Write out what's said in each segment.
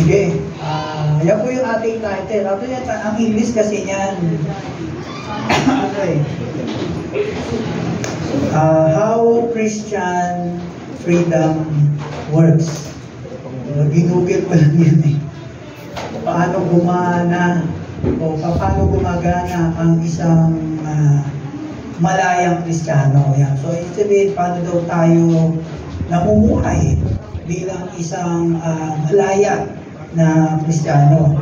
Sige. Yan po yung ating title. Ang English kasi niyan. Okay. How Christian Freedom Works. Ginugil ko lang yan eh. Paano gumana o paano gumagana ang isang malayang Kristiyano. Yan. So, ibig sabihin, paano daw tayo namumuhay bilang isang malaya na Kristiyano.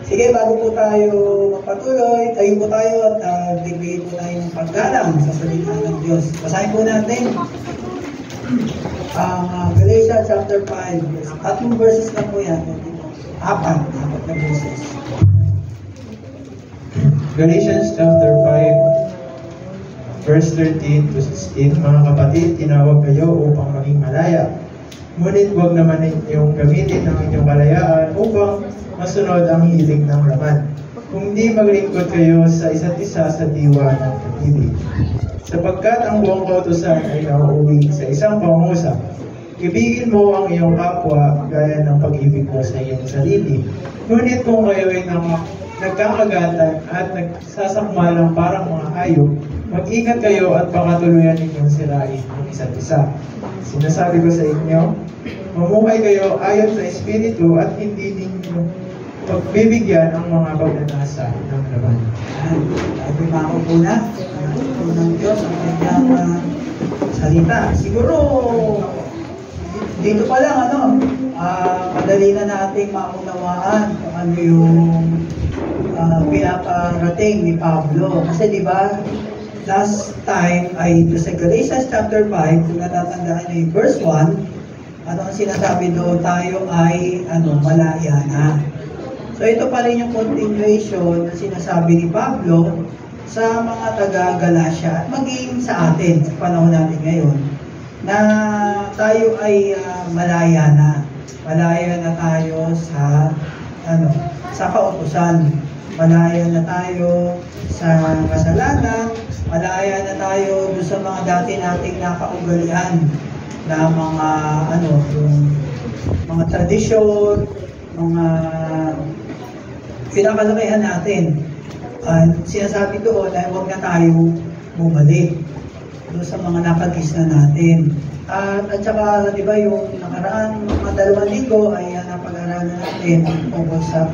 Sige, bago po tayo magpatuloy, tayo po tayo at bigay po tayo ng paggalang sa salita ng Diyos. Basahin po natin ang Galatians chapter 5. Tatlong verses lang po yan. Apat na verses. Galatians chapter 5, verse 13 to 16. Mga kapatid, tinawag kayo upang maging malaya. Ngunit huwag naman ninyong gamitin ang inyong kalayaan upang masunod ang hilig ng laman. Kung di maglingkod kayo sa isa't isa sa diwa ng pag-ibig. Sapagkat ang buong kautusan ay nauuwi sa isang pangungusap. Ibigin mo ang iyong kapwa gaya ng pag-ibig mo sa iyong sarili. Ngunit kung kayo ay nagkakagatan at nagsasakmalang parang mga hayop, mag-ingat kayo at baka tuluyan ninyong sirain ang isa't isa. Sinasabi ko sa inyo, mamuhay kayo ayon sa Espiritu at hindi ninyo pagbibigyan ang mga pagnanasa ng laman. Sabi mako po na ng Diyos ang kanyang salita. Siguro, dito pa lang, madali na nating maunawaan kung ano yung pinaparating ni Pablo. Kasi di ba, last time ay sa Galatians chapter 5, kung natatandaan niyo yung verse 1, ano ang sinasabi doon, tayo ay malaya na. So ito pa rin yung continuation na sinasabi ni Pablo sa mga taga-Galatia at maging sa atin, sa panahon natin ngayon, na tayo ay malaya na. Malaya na tayo sa kautusan. Malaya na tayo sa kasalanan. Malaya na tayo doon sa mga dati nating nakaugalian na yung mga tradisyon, mga pinakalakihan natin. Sinasabi doon ay huwag na tayo bumalik doon sa mga nakagis na natin. At saka, di ba, yung nakaraan mga 2 linggo ay napag-aralan natin tungkol sa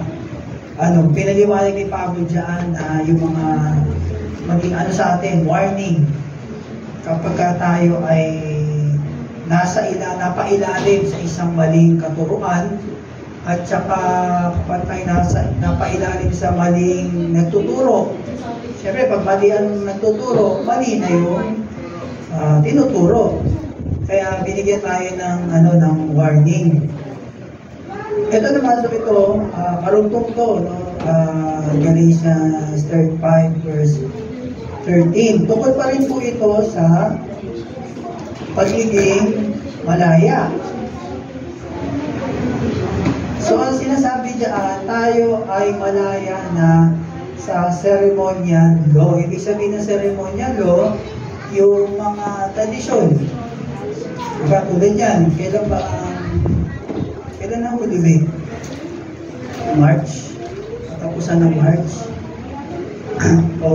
pinaliwanag ni Pablo dyan yung mga maging sa atin, warning. Kapag tayo ay napailalim sa isang maling katuruan, at saka kapag tayo napailalim sa maling nagtuturo. Siyempre, pag mali ang nagtuturo, mali na yung tinuturo. Kaya binigyan tayo ng warning. Ito naman ito, marugtong to, Galatians 5 verse 13. Tungkol pa rin po ito sa pagiging malaya. So, ang sinasabi diyan, tayo ay malaya na sa ceremonial law. Ibig sabihin ng ceremonial law, yung mga tradisyon. Katulad yan, kailan ang Holy Week? March? Katapusan ng March? O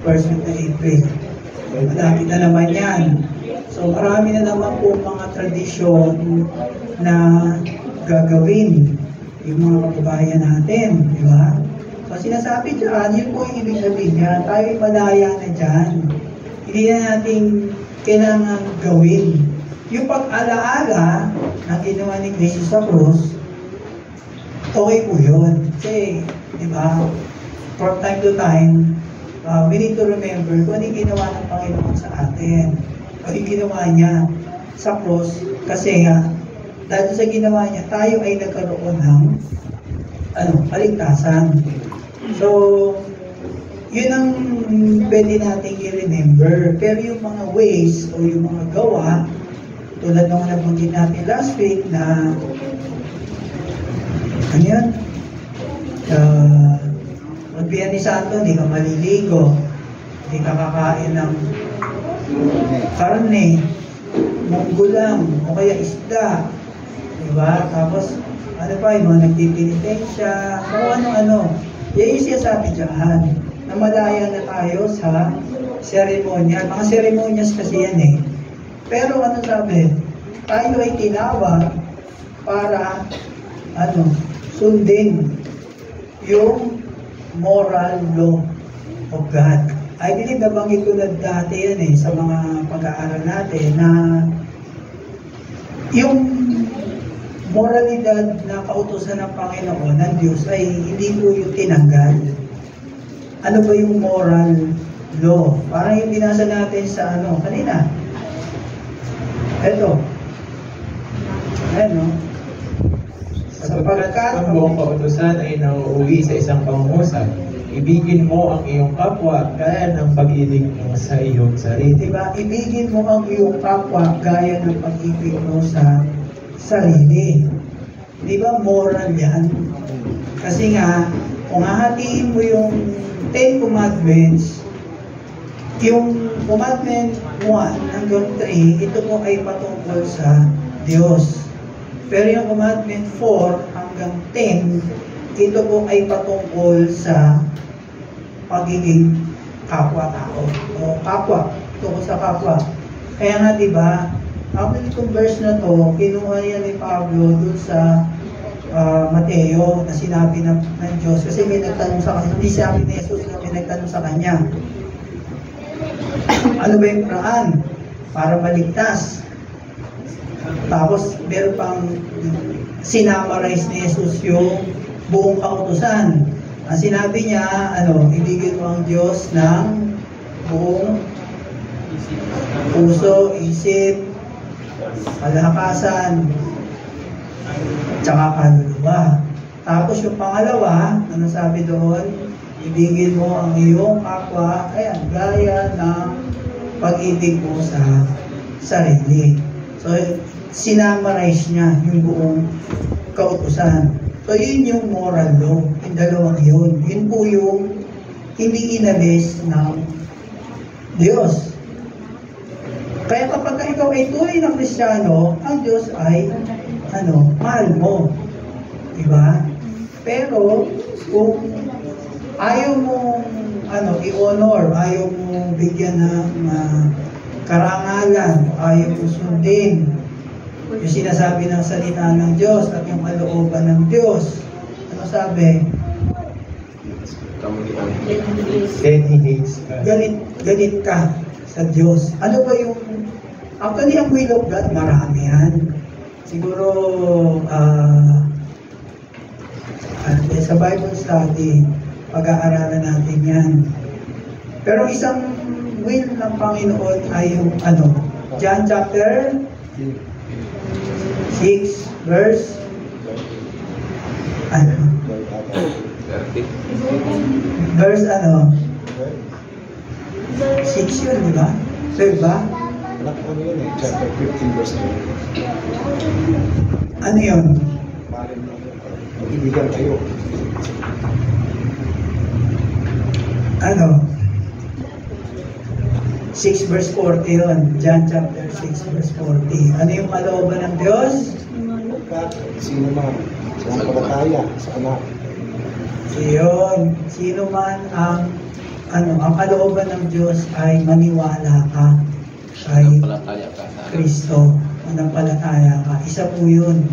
first week na April? Malapit na naman yan. So marami na naman po mga tradisyon na gagawin yung mga kababayan natin, di ba? So sinasabi dyan, yun po yung ibig sabihin niya, tayo malaya na dyan. Hindi na natin kailangan gawin. Yung pag-alaala na ginawa ni Kristo sa cross, okay po yun. Kasi, di ba, from time to time, we need to remember kung ano yung ginawa ng Panginoon sa atin. O yung ginawa niya sa cross, kasi dahil sa ginawa niya, tayo ay nagkaroon ng kaligtasan. So, yun ang pwede natin i-remember. Pero yung mga ways o yung mga gawa, tulad nung nabanggit natin last week na Mag-Biyernes Santo, hindi ka maliligo, hindi ka kakain ng karne, munggo lang, o kaya isda, Diba? Tapos, ano pa, yung mga nagpipinitensya, kung ano-ano. Yan yung sinasabi dyan, na malaya na tayo sa seremonyal. Mga seremonyas kasi yan eh. Pero ano sabi, tayo ay tinawag para, sundin yung moral law of God. I believe nabanggit ko na dati yan eh, sa mga pag-aaral natin, na yung moralidad na kautusan ng Panginoon, ng Diyos, ay hindi ko yung tinanggal. Ano ba yung moral law? Parang yung binasa natin sa kanina. Ito. Sapagkat ang buong kautusan ay nauuwi sa isang pangungusap, ibigin mo ang iyong kapwa gaya ng pag-ibig mo sa iyong sarili. Diba? Ibigin mo ang iyong kapwa gaya ng pag-ibig mo sa sarili. Diba moral yan? Kasi nga, kung hahatiin mo yung 10 Commandments, yung Commandment 1 hanggang 3, ito po ay patungkol sa Diyos. Pero yung Commandment 4 hanggang 10, ito po ay patungkol sa pagiging kapwa-tao. O kapwa, tungkol sa kapwa. Kaya nga diba, actually itong verse na to, kinuha yan ni Pablo dun sa Mateo na sinabi ng Diyos. Kasi may nagtanong sa kanya, hindi sabi ni Jesus na may nagtanong sa kanya. Ano ba yung paraan para maligtas? Tapos meron pang sinamarize ni Jesus yung buong kautusan. Ang sinabi niya, ibigin mo ang Diyos ng buong puso, isip, kalakasan, tsaka kaluluwa. Tapos yung pangalawa, ano sabi doon? Ibigin mo ang iyong kapwa, gaya ng pag-ibig mo sa sarili. So, sinamarize niya yung buong kautusan. So, yun yung moral law. Yung dalawang yun. Yun po yung hindi inalis ng Diyos. Kaya kapag ikaw ay tunay na Kristiyano, ang Diyos ay, mahal mo. Diba? Pero, kung ayaw mong, i-honor, ayaw mong bigyan ng karangalan, ayaw mong sundin yung sinasabi ng salita ng Diyos at yung kalooban ng Diyos. Ano sabi? Then he hates God. Galit ka sa Diyos. Ano ba yung... Actually, ang will of God, marami yan. Siguro, sa Bible study, pag-aaralan natin yan. Pero isang will ng Panginoon ay yung John chapter 6, verse 30. Verse 6 yun, di ba? 12 ba? Chapter 15, verse 12. Ano yun? Mag-ibigan kayo. 6 verse 40 yun. John chapter 6 verse 40. Ano yung kalooban ng Diyos? Sino man sa palataya sa anak. Yun. Sino man ang kalooban ng Diyos ay maniwala ka kay Kristo. Manampalataya ka. Isa po yun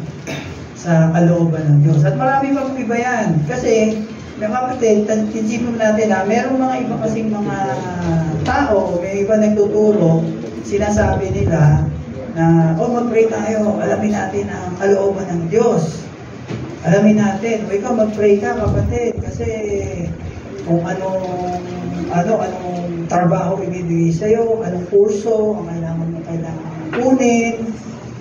sa kalooban ng Diyos. At marami pang iba yan. Kasi, kapatid, tinsipin natin merong mga iba kasing mga tao, may iba nagtuturo, sinasabi nila na, mag-pray tayo, alamin natin ang kalooban ng Diyos. Alamin natin, ikaw mag-pray ka, kapatid, kasi kung anong trabaho ibibigay sa'yo, anong kurso, ang kailangan kunin,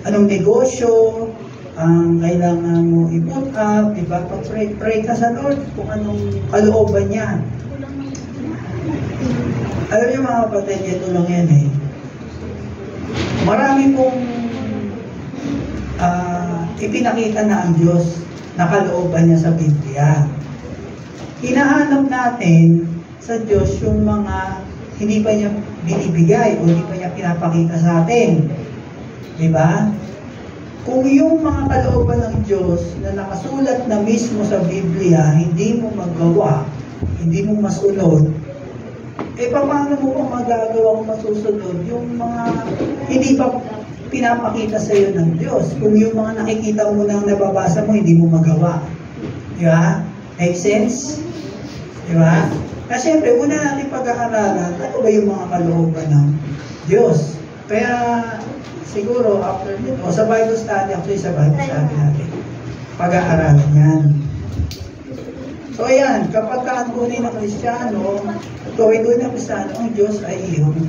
anong negosyo, ang kailangan mo i-put up, diba? Pag-pray ka sa Lord kung anong kalooban niya. Alam niyo mga kapatid, ito lang yan eh. Marami pong ipinakita na ang Diyos na kalooban niya sa Biblia. Hinahanap natin sa Diyos yung mga hindi pa niya binibigay o hindi pa niya pinapakita sa atin. Diba? kung yung mga kalooban ng Diyos na nakasulat na mismo sa Biblia, hindi mo magawa, hindi mo masunod, paano mo kung magagawa kung masusunod yung mga hindi pa pinapakita sa iyo ng Diyos? Kung yung mga nakikita mo nang nababasa mo, hindi mo magawa. Di ba? Make sense? Di ba? Kasi siyempre, una natin pag-aaralan, ano ba yung mga kalooban ng Diyos? Kaya, siguro, after dito, sa Bible study, actually sa Bible study natin, pag-aaralan yan. So, ayan, kapag ang tunay na Kristiyano, tunay na Kristiyano, ang Diyos ay iyong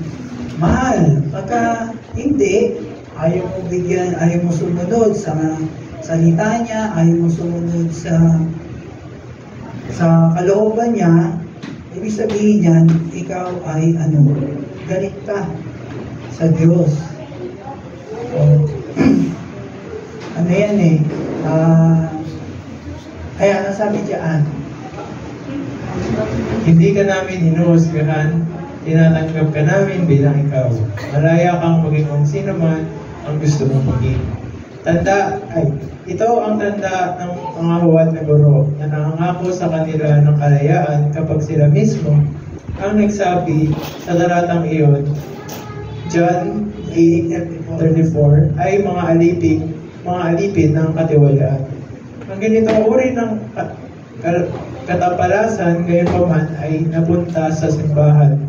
mahal. Pagka hindi, ayaw mo bigyan, ayaw mo sumunod sa salita niya, ayaw mo sumunod sa kalooban niya, ibig sabihin niyan, ikaw ay galit ka sa Diyos. So, yan kaya nasabi diyan, Hindi ka namin hinuhusgahan, tinatanggap ka namin bilang ikaw. Malaya kang maging kung sino man ang gusto mong maging. Ito ang tanda ng mga huwad na guro na nangangako sa kanila ng kalayaan kapag sila mismo ang nagsabi sa talatang iyon, John 8:34, ay mga alipin ng katiwalaan. Ang ganitong uri ng katapalasan ngayon pa man ay napunta sa simbahan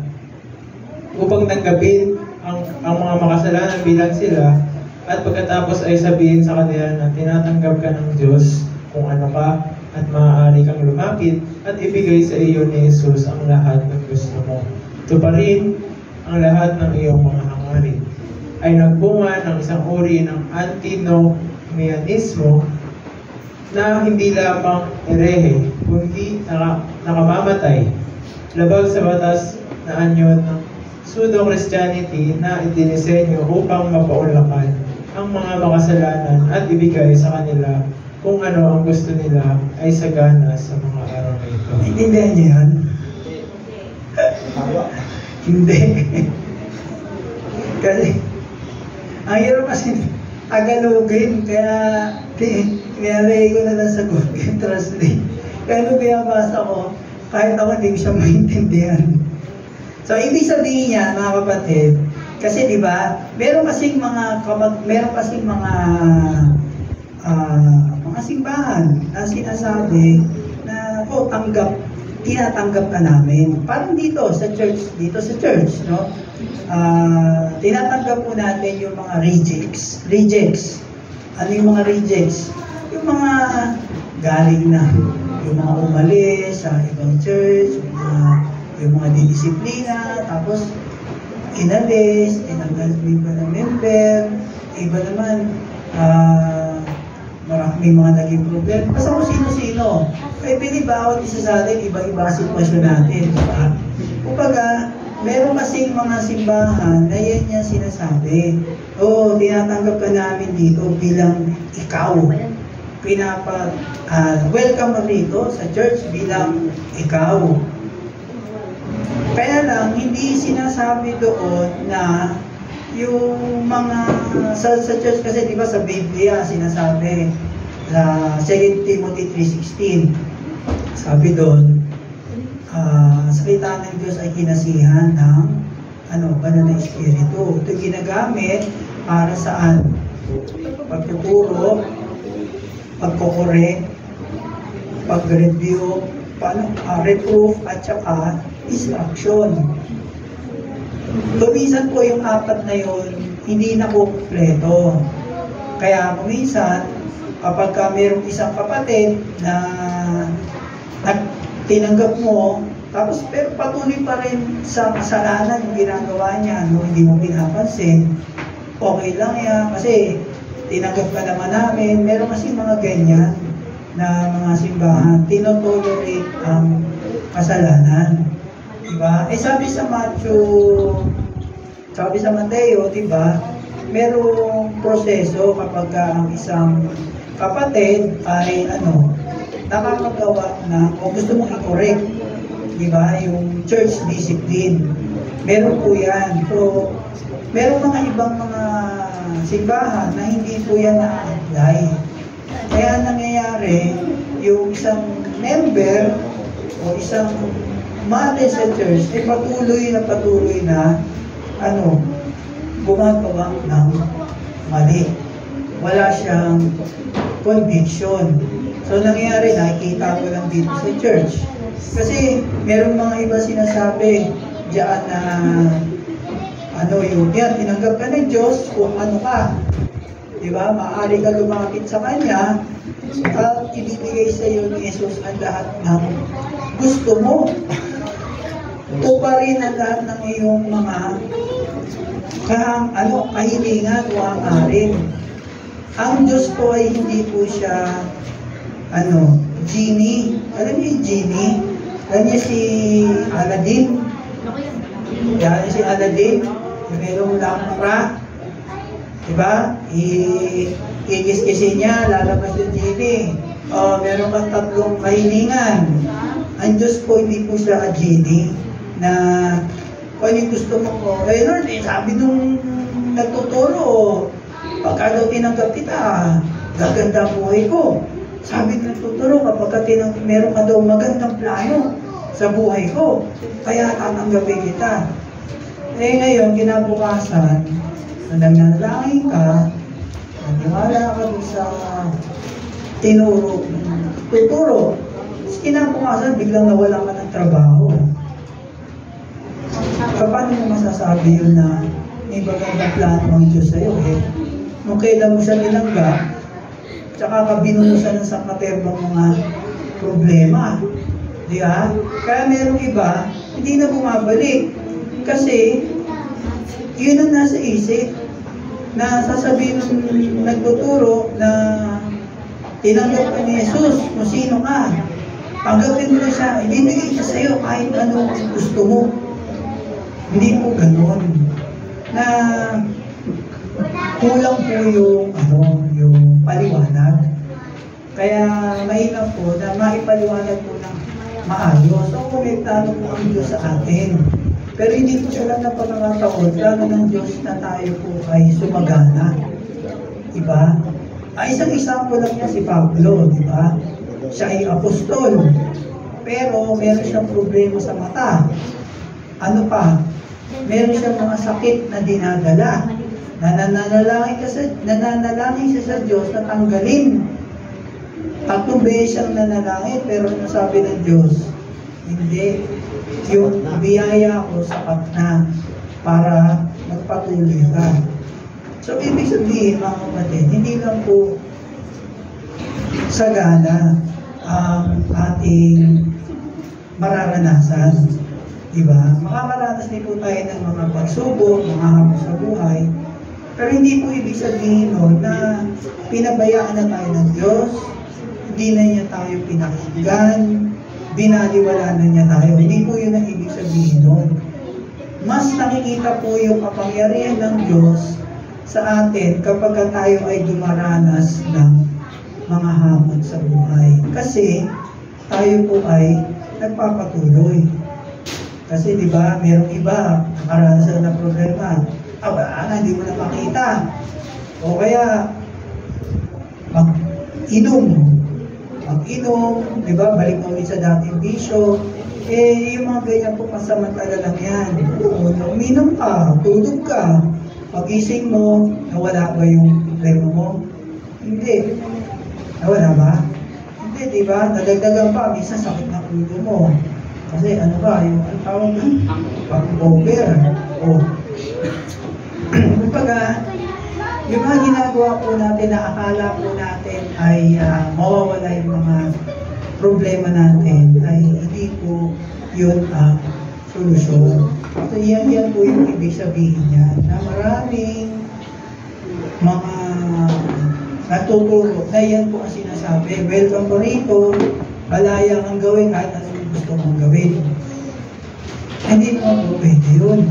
upang tanggapin ang mga makasalanan bilang sila at pagkatapos ay sabihin sa kanila na tinatanggap ka ng Diyos kung ano ka at maaari kang lumapit at ibigay sa iyo ni Jesus ang lahat ng gusto mo. Ito pa rin ang lahat ng iyong mga hangarin ay nagbunga ng isang uri ng antinomianismo na hindi lamang erehe, kundi nakamamatay, labag sa batas na anyo ng pseudo-Christianity na idinisenyo upang mapaunlakan ang mga makasalanan at ibigay sa kanila kung ano ang gusto nila ay sagana sa mga araw na ito. Intindihan niyo yan? Hindi. Kasi, ang hirap kasi Tagalogin, kaya nilagay ko na lang sa Google Translate. Kaya nung binabasa ko, kahit ako hindi ko siya maintindihan. So, ibig sabihin niya, mga kapatid, kasi di ba, meron kasing mga simbahan na sinasabi na, tinatanggap ka namin. Parang dito sa church, no? Tinatanggap po natin yung mga rejects. Ano yung mga rejects? Yung mga galing na, yung mga umalis sa ibang church, yung mga didisiplina, tapos inalis, tinanggal mo iba na member, iba naman, may mga naging problem. Basta kung sino-sino. Pili bawat isa sa atin, iba-iba sitwasyon natin. Diba? Kumbaga, meron kasing mga simbahan na yan niya sinasabi. Tinatanggap ka namin dito bilang ikaw. Welcome mo rito sa church bilang ikaw. Kaya lang, hindi sinasabi doon na yung mga sa church kasi di ba sa Biblia sinasabi sa 2 Timothy 3:16 sabi doon salita ng Diyos ay kinasihan ng banal na espiritu. Ito ginagamit para saan? Pagtuturo, pagkukorek, pag-review, reproof at saka instruction. Minsan po yung apat na yun, hindi na po kompleto. Kaya minsan, kapag mayroong isang kapatid na tinanggap mo, tapos pero patuloy pa rin sa kasalanan yung ginagawa niya, hindi mo pinapansin, okay lang yan, kasi tinanggap ka naman namin. Meron kasi mga ganyan na mga simbahan, tinotolerate ang kasalanan. Diba? Sabi sa Mateo, diba, merong proseso kapag ang isang kapatid ay nakakagawa na o gusto mong i-correct, diba, yung church discipline. Meron po yan. So, meron mga ibang mga simbahan na hindi po yan na-apply. Kaya nangyayari, yung isang member o isang mate sa church, ay patuloy na gumagawa ng mali. Wala siyang conviction. So, nangyayari, nakikita ko lang dito sa church. Kasi, meron mga iba sinasabi diyan na tinanggap ka ng Diyos kung ano ka. Diba? Maaari ka lumapit sa Kanya at ibibigay sa iyo ni Jesus ang lahat ng gusto mo. Tuparin ang lahat ng iyong mga kahilingan o hangarin. Ang Diyos ko ay hindi po siya genie. Alam niyo yung genie? Alam niyo si Aladdin? Yan si Aladdin. Merong lampa. Diba? Ikis-kisin niya, lalabas yung genie. Meron kang 3 kahilingan. Ang Diyos ko, hindi po siya genie na kung yung gusto mo ko, Lord, sabi nung nagtuturo, pagka daw tinanggap kita, gaganda ang buhay ko. Sabi nung nagtuturo, kapag meron ka daw magandang plano sa buhay ko, kaya tatanggapin kita. Ngayon, kinabukasan, nananalangin ka, naniwala ka sa tuturo. Kinabukasan, biglang nawala ka ng trabaho. Paano mo masasabi yun na may magandang plano ang Diyos sa'yo? Nung kailan mo siya tinanggap, tsaka ka binunusan ng sakaterbang mga problema. Di ba? Kaya merong iba, hindi na bumabalik. Kasi, yun ang nasa isip na sasabihin ng nagtuturo na tinanggap ka ni Jesus kung sino ka. Tanggapin mo na siya, ibibigay siya sa'yo kahit ano gusto mo. Hindi po ganun. Na kulang po yung paliwanag. Kaya mahirap po na maipaliwanag po ng maayos. So, konektado po ang Diyos sa atin. Pero hindi po sila na pagkakataon, plano ng Diyos na tayo po ay sumagana. Diba? Isang example lang niya si Pablo, diba? Siya ay apostol. Pero meron siyang problema sa mata. Ano pa? Meron siyang mga sakit na dinadala. Nananalangin siya sa Diyos na tanggalin. 3 beses siyang nanalangin, pero nasabi ng Diyos, hindi. Yung biyaya ko sapat na para magpatuloy ka. So, ibig sabihin, mga kapatid, hindi lang po sagana ang ating mararanasan. Diba? Makakaranas din po tayo ng mga pagsubok, mga hamon sa buhay. Pero hindi po ibig sabihin na pinabayaan na tayo ng Diyos, hindi na niya tayo pinakinggan, binaliwala na niya tayo. Hindi po yun ang ibig sabihin nun. Mas nakikita po yung kapangyarihan ng Diyos sa atin kapag tayo ay dumaranas ng mga hamon sa buhay. Kasi tayo po ay nagpapatuloy. Kasi di ba, merong iba nakaranas na problema. Hindi mo na makita. O kaya mag-inom, di ba, balik na ulit sa dating bisyo. Yung mga ganyan po pasamantala lang yan. Uminom ka, tulog ka, pag-ising mo, nawala ba yung problema mo? Hindi. Nawala ba? Hindi, di ba? Nadagdagan pa, minsan sakit na ulo mo. Kasi ano ba, yung tawag na pag-over. Kumbaga, yung mga ginagawa po natin na akala po natin ay mawawala yung mga problema natin, ay hindi po yun ang solusyon. So yan po yung ibig sabihin niya, na maraming mga natuturo na yan po ang sinasabi. Welcome po rito, malaya kang gawin kahit ano yung gusto mong gawin. Hindi naman po pwede yun.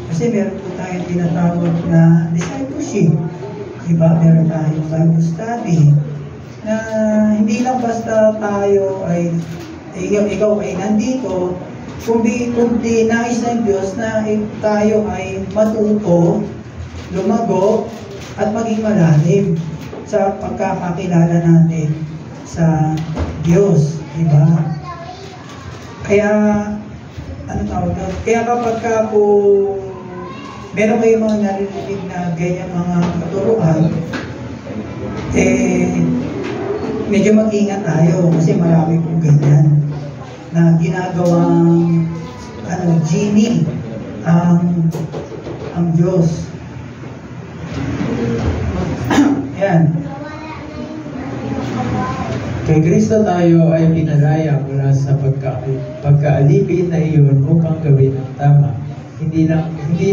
Kasi meron po tayong tinatawag na discipleship. Diba? Meron tayong Bible study. Na hindi lang basta tayo ay ikaw ay nandito, kundi nais ng Diyos na tayo ay matuto, lumago, at maging malalim sa pagkakakilala natin sa Diyos, di ba? Kaya, kaya kapag po meron kayong mga naririnig na ganyan mga katuruan, medyo mag-ingat tayo kasi marami pong ganyan na ginagawang genie ang Diyos. Yan. Kay Kristo tayo ay pinalaya mula sa pagkaalipin na iyon upang gawin ang tama. Hindi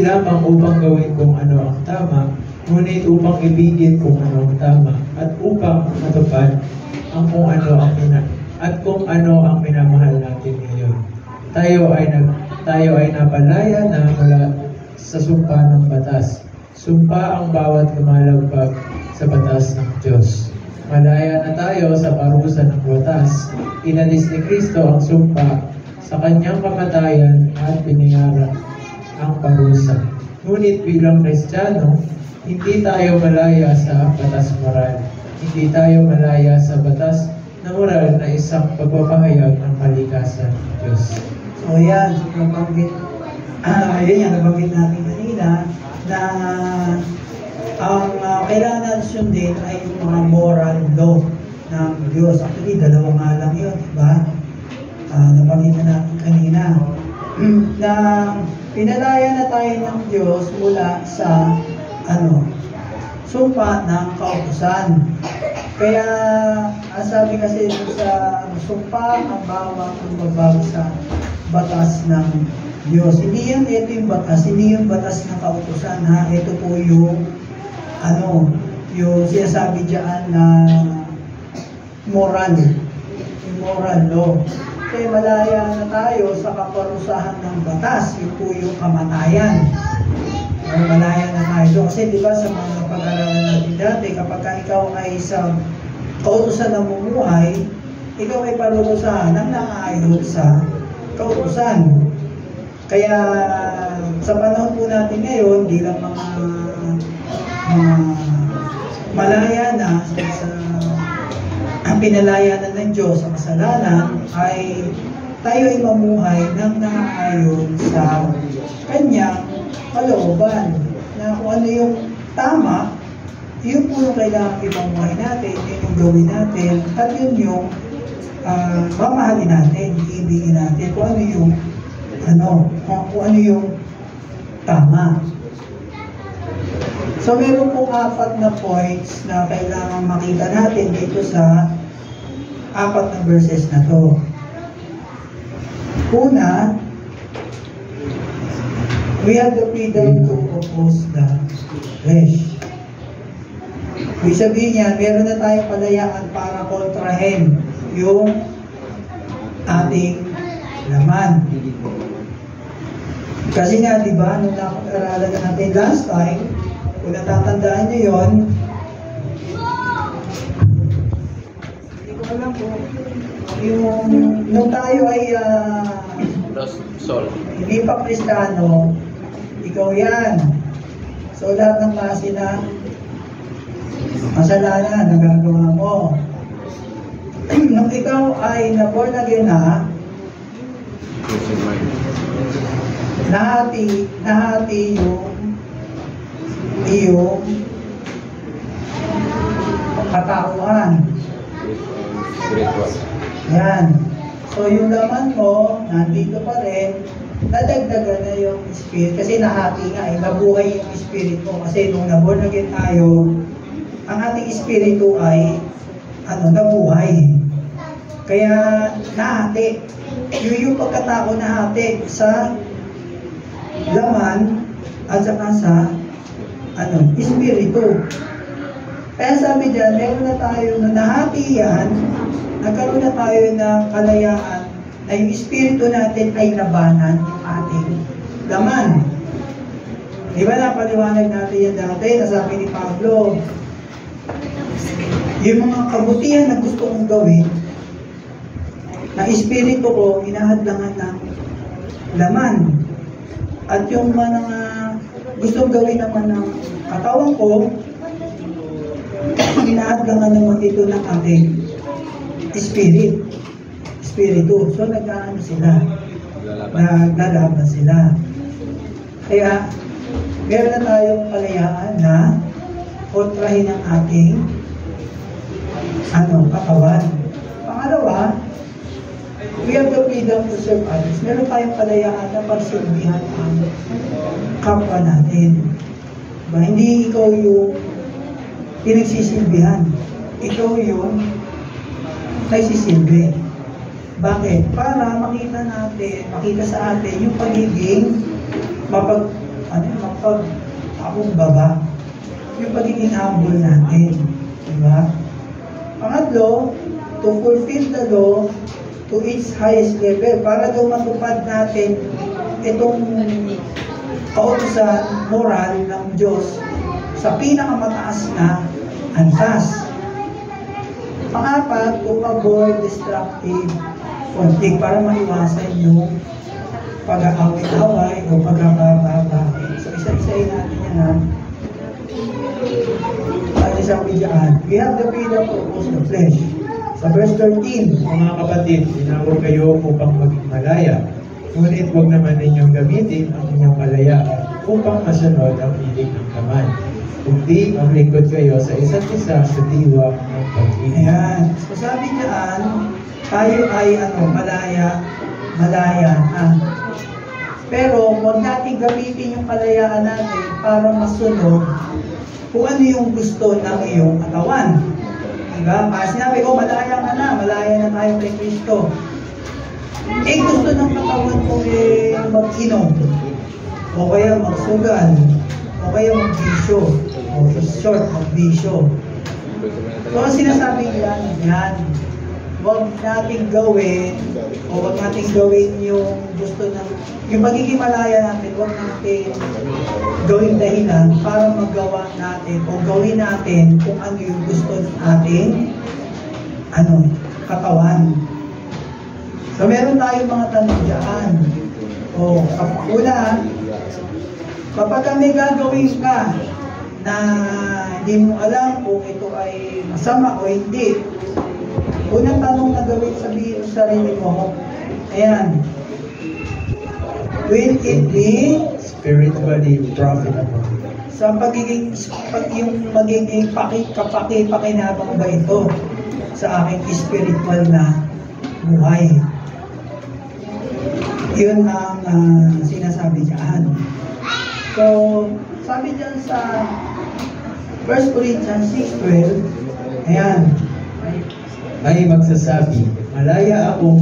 lamang upang gawin kung ano ang tama, ngunit upang ibigin kung ano ang tama, at upang matupad ang kung ano ang minamahal natin ngayon. Tayo ay napalaya na mula sa sumpa ng batas. Sumpa ang bawat lumalagpag sa batas ng Diyos. Malaya na tayo sa parusa ng batas. Inalis ni Kristo ang sumpa sa kanyang kamatayan at binayaran ang parusa. Ngunit bilang Kristiyano, hindi tayo malaya sa batas moral. Hindi tayo malaya sa batas na moral na isang pagpapahayag ng kalikasan ng Diyos. So yan, nabanggit natin kanina na ang kailangan natin sundin ay yung mga moral law ng Diyos. Actually, dalawa nga lang yun, diba? Nabanggit na natin kanina na pinalaya na tayo ng Diyos mula sa sumpa ng kautusan. Kaya, sabi kasi sa sumpa ang bawat lumbabag sa batas ng Diyos. Ito yung batas, hindi yung batas ng kautusan, ha? Ito po yung yung sinasabi dyan na moral law. Kaya malaya na tayo sa kaparusahan ng batas, yun po yung kamatayan. Malaya na tayo. Kasi di ba sa mga pag-aralan natin dati, kapag ikaw ay sa kautusan ng mumuhay, ikaw ay parurusahan ng naayon sa kautusan. Kaya sa panahon po natin ngayon, di lang mga malaya na sa pinalaya na ng Diyos sa kasalanan, ay tayo ay mamuhay ng naayon sa kanyang kalooban. Na kung ano yung tama, yun po yung kailangan ipamuhay natin, yun yung gawin natin, at yun yung mamahalin natin, iibigin natin kung ano yung tama. So meron pong 4 na points na kailangan makita natin dito sa 4 na verses na to. Una, we have the freedom to oppose the flesh. Ibig sabihin niya, meron na tayong kalayaan para kontrahen yung ating laman. Kasi nga, di ba, nung nakapag-aralan natin last time, kung natatandaan nyo yun, hindi ko alam kung nung tayo ay hindi pa Kristiyano, ikaw yan. So lahat ng klase na kasalanan na gagawa mo. Nung ikaw ay na-born again na, nahati yung katauhan. Yan. So yung laman mo, nandito pa rin, nadagdagan na yung spirit. Kasi nahati nga, nabuhay yung spirit mo. Kasi nung na-born again tayo, ang ating espiritu ay nabuhay. Kaya nahati. Yung pagkatao nahati sa laman at saka sa espiritu. Kaya sabi dyan, meron na tayo na nahati yan, nagkaroon na tayo ng kalayaan na yung espiritu natin ay labanan yung ating laman. Di ba napaliwanag natin yan dati? Nasabi ni Pablo, yung mga kabutihan na gusto kong gawin, na espiritu ko, hinahadlangan ng laman. At yung mga gustong gawin naman ng katawan ko, inaadlangan naman ito ng aking spiritu. So nagkaano sila, naglalaban sila. Kaya meron na tayong kalayaan na kontrahin ang ating katawan. Pangalawa, we have the freedom to serve others. Meron tayong kalayaan na pagsilbihan ang kapwa natin. Diba? Hindi ikaw yung pinagsisilbihan. Ikaw yung nagsisilbi. Bakit? Para makita sa atin yung pagiging mapag-akumbaba. Yung pagiging humble natin. Diba? Pangatlo, to fulfill the law to its highest level. Para daw matupad natin itong kautusan moral ng Diyos sa pinakamataas na antas. Pangapat, to avoid destructive conflict para maiwasan yung pag-aaway-away o pagkakababay. So, isa-isayin natin yan ha. Sabi dyan, we have the freedom to oppose the flesh. Sa verse 13, Mga kapatid, tinawag kayo upang maging malaya. Ngunit huwag naman ninyong gamitin ang inyong kalayaan upang masunod ang hilig ng laman. Kundi maglingkod kayo sa isa't isa sa diwa ng pag-ibig. Ayan. So sabi dyan, tayo ay malaya. Pero huwag natin gamitin yung kalayaan natin para masunod kung ano yung gusto ng iyong katawan. Diba? Kaya sinabi ko, malaya na tayo kay Kristo. Gusto ng katawan ko mag-inom, o kaya magsugal, o kaya magbisyo, o short magbisyo. So, ang sinasabi yan, huwag natin gawin, o huwag natin gawin yung gusto ng, yung pagiging malaya natin, huwag natin gawin dahilan para magawa natin, o gawin natin kung ano yung gusto ng ating, katawan. So, meron tayong mga tanong dyan. O, una, kapag may gagawin ka na hindi mo alam kung ito ay masama o hindi, unang tanong na gawin, sabihin sa sarili mo, ayan, will it be spiritually profitable? sa yung magiging kapakipakinabang ba ito sa aking spiritual na buhay? Yun ang sinasabi dyan. So, sabi dyan sa 1 Corinthians 6:12, ayan, Ay magsasabi, malaya akong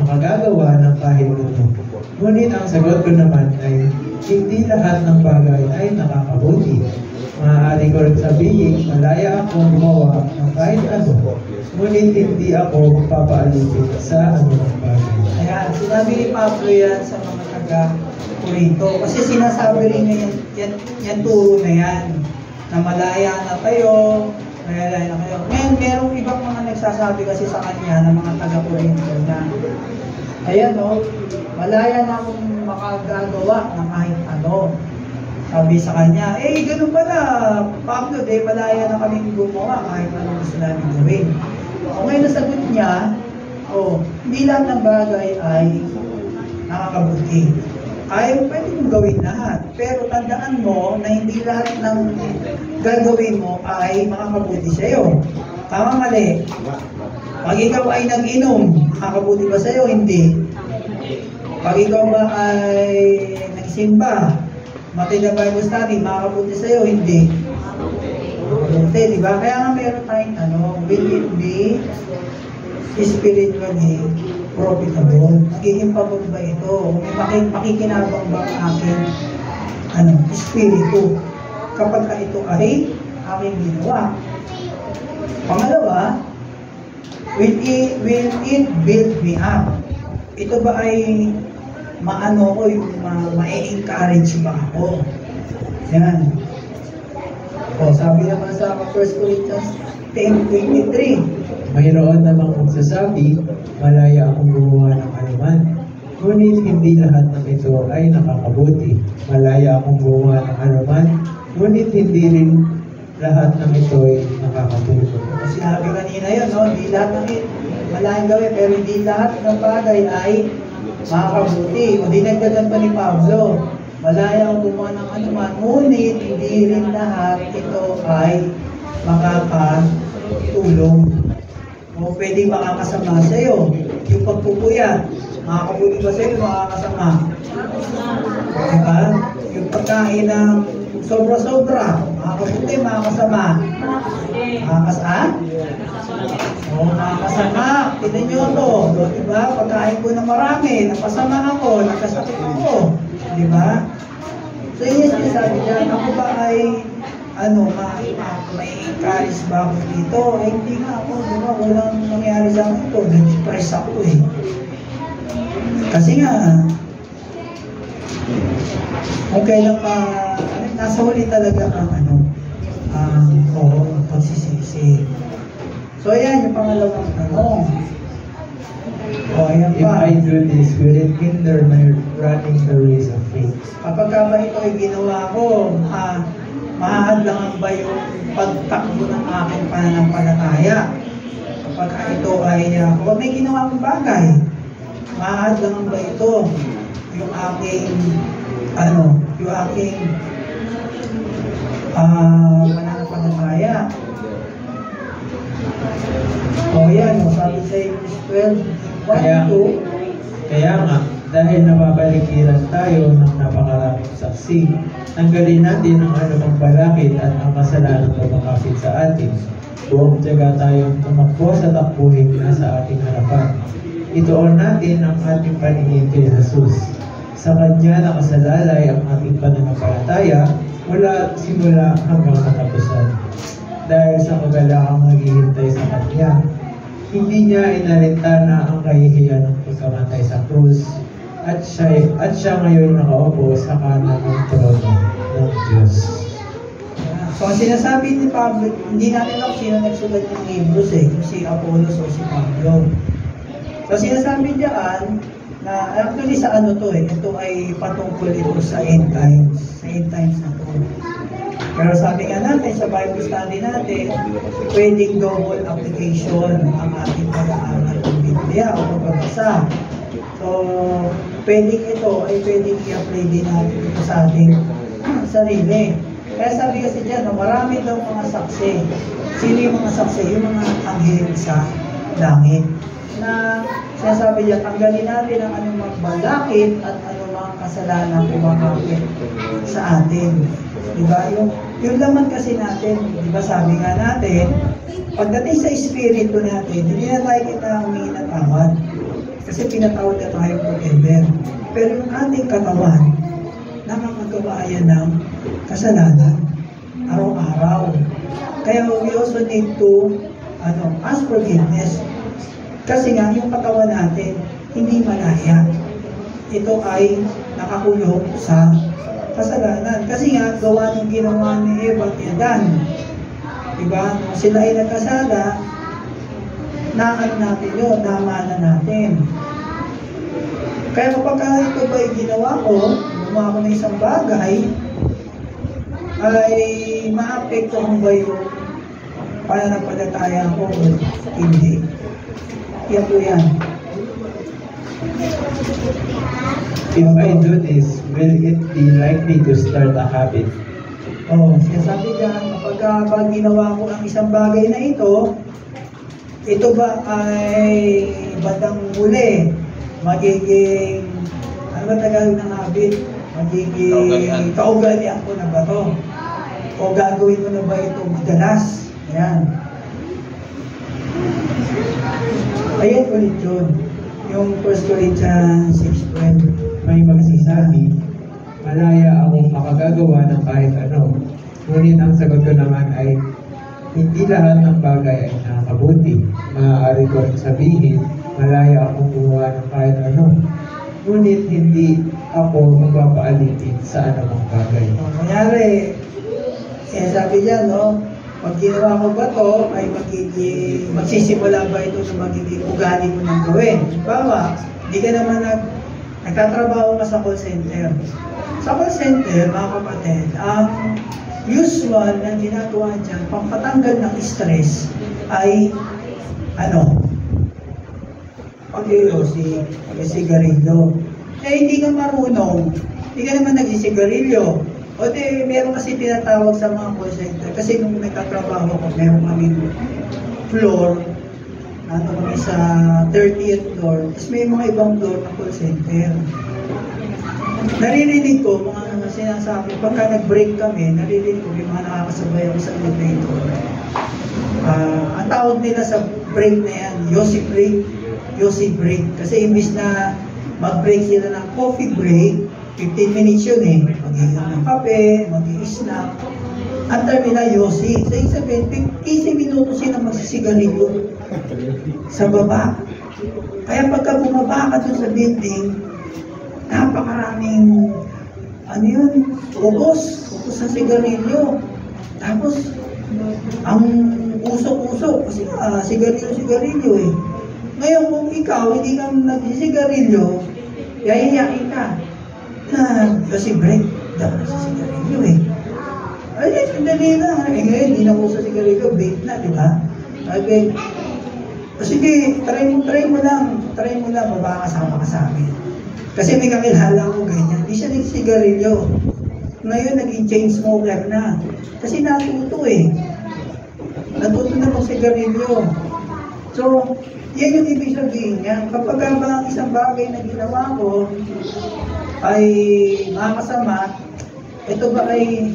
makagagawa ng kahit ano. Ngunit ang sagot ko naman ay, hindi lahat ng bagay ay nakakabuti. Maaari ko rin sabihin, malaya akong gumawa ng kahit ano. Ngunit hindi ako magpapaalipin sa anumang bagay. ayan, sinabi ni Pablo yan sa mga taga-Corinto. Kasi sinasabi rin niya yan turo na yan, na malaya na kayo, Ngayon, merong ibang mga nagsasabi kasi sa kanya ng mga taga-Corinto na, ayan malaya na akong makagagawa ng kahit ano. Sabi sa kanya, ganun pala, Pablo, malaya na kaming gumawa kahit anong gusto namin gawin. Ngayon nasagot niya, hindi lahat ng bagay ay nakakabuti. Pwede mong gawin lahat. Pero tandaan mo na hindi lahat ng gagawin mo ay makakabuti sa'yo. Tama, mali. Pag ikaw ay nag-inom, makakabuti ba sa'yo? Hindi. Pag ikaw ba ay nagsimba, matay na Bible study, makakabuti sa'yo? Hindi. Makakabuti, di ba? Kaya nga meron tayong will it be spiritually profitable? Magiging pagod ba ito? May makikinabang ba ang aking espiritu kapag ito ay aking ginawa? Pangalawa, will it build me up? Ito ba ay ma-encourage ba ako? Yan. Sabi naman sa 1 Corinthians 10:23, Mayroon namang magsasabi, malaya akong gumawa ng anuman. Ngunit hindi lahat ng ito ay nakakabuti. Malaya akong gumawa ng anuman, ngunit hindi rin lahat ng ito ay nakakatulong. Sinabi kanina yun, no? Hindi lahat ng malaking gawin, pero hindi lahat ng bagay ay makakabuti. O dinagdagan pa ni Pablo, malaya akong gumawa ng anuman, ngunit hindi rin lahat ito ay makakatulong. O pwede makakasama sa iyo. Yung pagpupuyat, makakabuti ba sa iyo, makakasama? Diba? Yung pagkain ng sobra-sobra, makakabuti, makakasama. Makakasama. Tignan nyo to. Diba? Pagkain ko ng marami, napasama ako, nagkasakit ako. Diba? So yun yung sinasabi dyan, ako ba ay may karis ba ako dito? Eh, hindi nga ako, diba? Walang nangyari sa akin ito. Na-depress ako eh. Kasi nga, okay lang pa, nasa huli talaga ang pagsisisi. So yan, yung pangalawang tanong. Ayan If pa. I do this, will it hinder my running the race of faith? Kapag ba ito ay ginawa ko, mahahadlangan ba yung pagtakbo ng aking pananampalataya? Kapag ito ay, kapag may ginawa akong bagay, mahahadlangan ba ito yung aking, pananampalataya? Yan, sabi sa English 12, 1, 2. Kaya nga, dahil napapaligiran tayo ng napakaraming saksi, tanggalin natin ang anumang balakid at ang kasalanan na makapit sa atin. Buong tiyaga tayong tumakbo sa takbuhin na sa ating harapan. Ituon natin ang ating paningin kay Jesus. Sa Kanya nakasalalay ang ating pananampalataya mula simula hanggang katapusan. Dahil sa kagalaang naghihintay sa Kanya, hindi niya inalintana ang kahihiyan ng pagkamatay sa krus at siya ngayon nakaupo sa kanan ng trono ng Diyos. So ang sinasabi ni Pablo, hindi natin alam sino nagsulat ng Hebrews kung si Apollos o si Pablo. So sinasabi diyan na actually sa ito ay patungkol ito sa end times na to. Pero sabi nga natin sa Bible study natin, pwedeng double application ang ating pag-aaral ng Biblia o pagbabasa. So, pwedeng i-apply din natin ito sa ating sarili. Kaya sabi kasi dyan, marami daw mga saksi. Sino yung mga saksi? Yung mga anghel sa langit. Na sinasabi dyan, tanggalin natin ang anumang balakid at anumang kasalanan kumakapit sa atin. Diba? Yung laman kasi natin, diba sabi nga natin, pagdating sa espiritu natin, hindi na tayo kita humingi na tawad. Kasi pinatawad na tayo forever. Pero yung ating katawan, nakakagawa yan ng kasalanan araw-araw. Kaya we also need to ask forgiveness. Kasi nga, yung katawan natin, hindi malaya. Ito ay nakakulong sa kasalanan. Kasi nga, gawa ng ginawa ni Eva at Adan. Diba? Nung sila ay nagkasala, natin yun, namana natin. Kaya kapag ito ba'y ginawa ko, gumawa ko ng isang bagay, ay maapektuhan ba yung pananampalataya ko? Hindi. Yan po yan. If I do this, will it be likely to start a habit? Sinasabi dyan, kapag ginawa ko ang isang bagay na ito ba ay bandang muli, magiging, ano ba Tagalog ng habit? Magiging kaugalian ko na ba ito? O gagawin ko na ba ito madalas? Yan. Ayan ulit yun. Yung 1 Corinthians 6:12. May magsasabi, malaya akong makagagawa ng kahit ano. Ngunit ang sagot ko naman ay, hindi lahat ng bagay ay nakakabuti. Maaari ko rin sabihin, malaya akong gumawa ng kahit ano. Ngunit hindi ako magpapaalipin sa anumang bagay. Kunyari, sabi dyan, pag ginawa ko ba ito, ay magsisimula ba ito na magiging ugali mo ng gawin? Bawa, hindi ka naman Nagtatrabaho ka sa call center. Sa call center, mga kapatid, ang usual na ginagawa dyan, pampatanggal ng stress, ay, pag-iyosi, sigarilyo. Hindi ka marunong, hindi ka naman nagsisigarilyo. O di, meron kasi tinatawag sa mga call center. Kasi nung nagtatrabaho ko, meron kaming floor, kami sa 30th floor, tapos may mga ibang floor na call center. Naririnig ko, mga sinasabi, pagka nag-break kami, naririnig ko, may mga nakakasabay ako sa elevator. Ang tawag nila sa break na yan, Yossi break. Kasi imbis na mag-break sila ng coffee break, 15 minutes yun eh. Mag-iinom ng kape, mag-i-snack. Ang term nila, Yossi. Sa isang 15 minutos sila magsisigarilyo sa baba. Kaya pagka bumaba ka dun sa building, napakaraming, ubos sa sigarilyo. Tapos, ang usok-usok, kasi sigarilyo eh. Ngayon, kung ikaw, hindi ka nagsisigarilyo, yayayain ka. Kasi break, dapat sa sigarilyo eh. Ay, sandali na. Ngayon, hindi na po sa sigarilyo, bait na, di ba? Okay. Sige, try mo lang, baba kasama ka sa amin. Kasi may kakilala ko ganyan, hindi siya nagsisigarilyo. Ngayon, naging chain smoker na. Kasi natuto eh. Natuto na mag-sigarilyo. So, yan yung ibig sabihin niya. Kapag ang isang bagay na ginawa ko ay makakasama, ito ba ay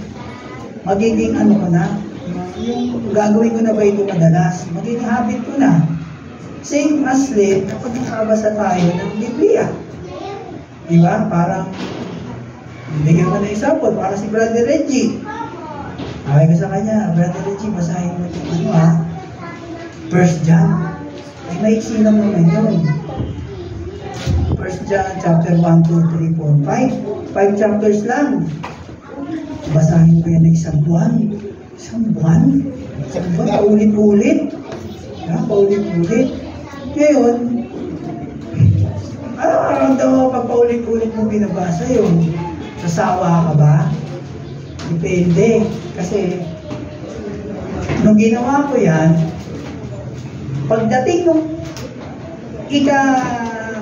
magiging ko na? Yung gagawin ko na ba ito madalas? Magiging habit ko na. Same as late kapag nakabasa tayo ng Biblia. Diba? Parang, bigyan ko na example, para si Brother Reggie. Sabi ko sa kanya, Brother Reggie, basahin mo ito 1 John. Ay, maiksi lang naman yun. 1 John chapter 1, 2, 3, 4, 5. 5 chapters lang. Basahin ko yan na isang buwan. Isang buwan? Paulit-ulit. Paulit-ulit. Ngayon, ano daw pag paulit-ulit mo binabasa yun? Sasawa ka ba? Depende. Kasi, nung ginawa ko yan, pagdating nung ika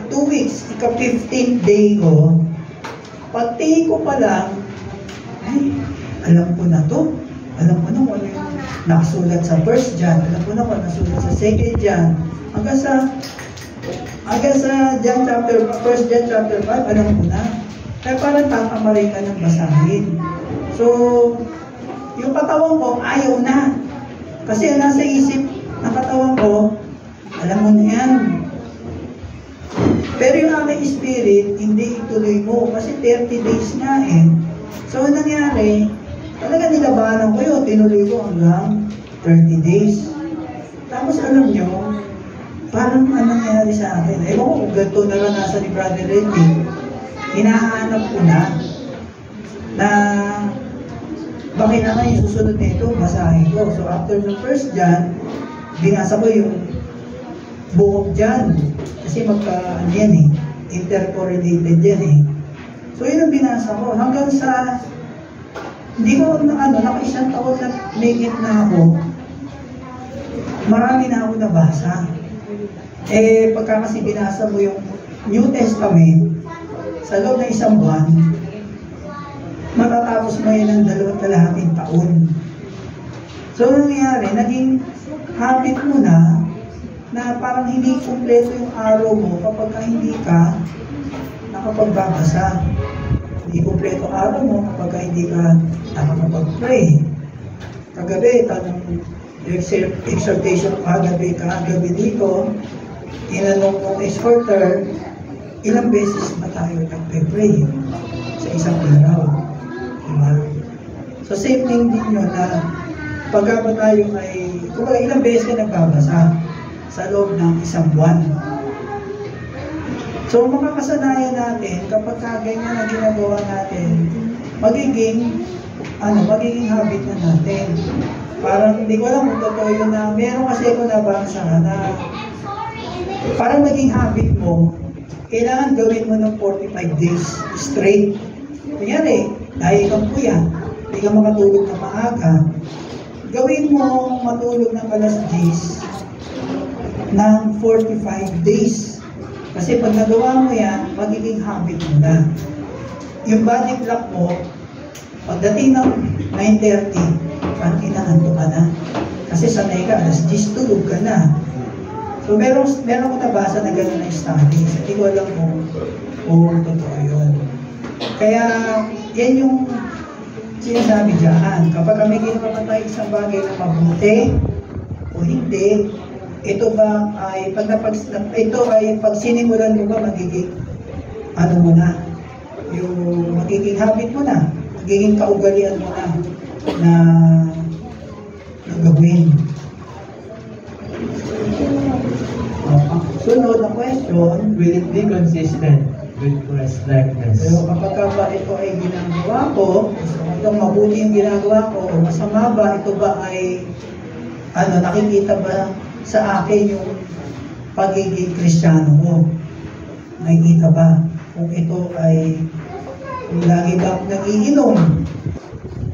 2 weeks, ika 15th day ko, pagtingin ko pa lang, ay, alam ko na to. Alam ko na kung ano yung nakasulat sa 1 John. Alam ko na kung ano nakasulat sa 2 John. Hanggang sa John chapter 1 John chapter 5, alam ko na. Kaya parang tatamarin ka ng basahin. So, yung katawan ko, ayaw na. Kasi ang nasa isip ng katawan ko, alam mo na yan. Pero yung aking spirit, hindi ituloy mo. Kasi 30 days nga eh. So, ang nangyari, talaga nilabanan ko yun. Tinuloy ko hanggang 30 days. Tapos alam nyo, parang anong nangyari sa akin? Ewan ko kung ganito naranasan ni Brother Reggie. Hinahanap ko na bakit naman yung susunod nito, basahin ko. So after ng 1 John, binasa ko yung buong John. Kasi intercorrelated yan eh. So yun ang binasa ko. Hanggang sa, hindi ko naka-isang taon na make na ako, marami na ako nabasa. Pagka kasi binasa mo yung New Testament, sa loob ng isang buwan, matatapos mo yun ng 2.5 taon. So, nangyari, naging habit mo na parang hindi kumpleto yung araw mo kapag hindi ka nakapagbabasa. Hindi kumpleto araw mo kapag hindi ka nakakapag-pray. Kagabi, tanong exhortation kagabi dito, tinanong ng escorter, ilang beses ba tayo nagpe-pray sa isang araw? Diba? So same thing din yun na pagka ba tayo ay, kumbaga ilang beses ka nagbabasa sa loob ng isang buwan. So makakasanayan natin, kapag ganyan na ginagawa natin, magiging habit na natin. Parang hindi ko alam kung totoo yun na, meron kasi ako nabasa na parang maging habit mo, kailangan gawin mo ng 45 days straight. Kunyari, dahil kang kuya, hindi ka makatulog na maaga, gawin mo matulog ng alas 10 ng 45 days. Kasi pag nagawa mo yan, magiging habit mo na. Yung body clock mo, pagdating ng 9:30, parang inaanto ka na. Kasi sanay ka, alas 10 tulog ka na. So meron ko nabasa na gano'n na studies. Hindi ko alam kung totoo yun. Kaya yan yung sinasabi dyan. Kapag kami ginawa tayo isang bagay na mabuti o hindi, ito ay pag sinimulan mo ba magiging ano mo na, yung magiging habit mo na, magiging kaugalian mo na gawin. Sunod na question, Will it be consistent with Christ-likeness? pero kapag ba ito ay ginagawa ko, itong mabuti yung ginagawa ko, o masama ba, ito ba ay nakikita ba sa akin yung pagiging Kristiyano ko? Nakikita ba? Kung ito ay, kung lagi ba ako nagiinom?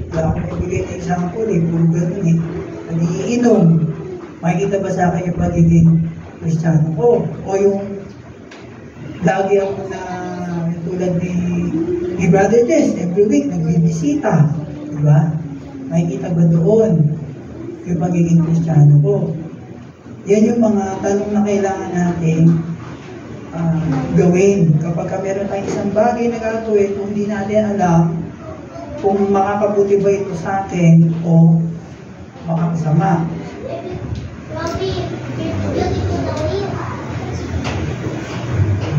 Wala akong ibigay na example puro ganun nagiinom. Makikita ba sa akin yung pagiging Kristiyano ko? O yung lagi ako na tulad ni Brother Des, every week nagbibisita. Diba? Makikita ba doon yung pagiging Kristiyano ko? Yan yung mga tanong na kailangan natin gawin. Kapag meron tayong isang bagay na gagawin, kung hindi natin alam kung makakabuti ba ito sa atin o makakasama.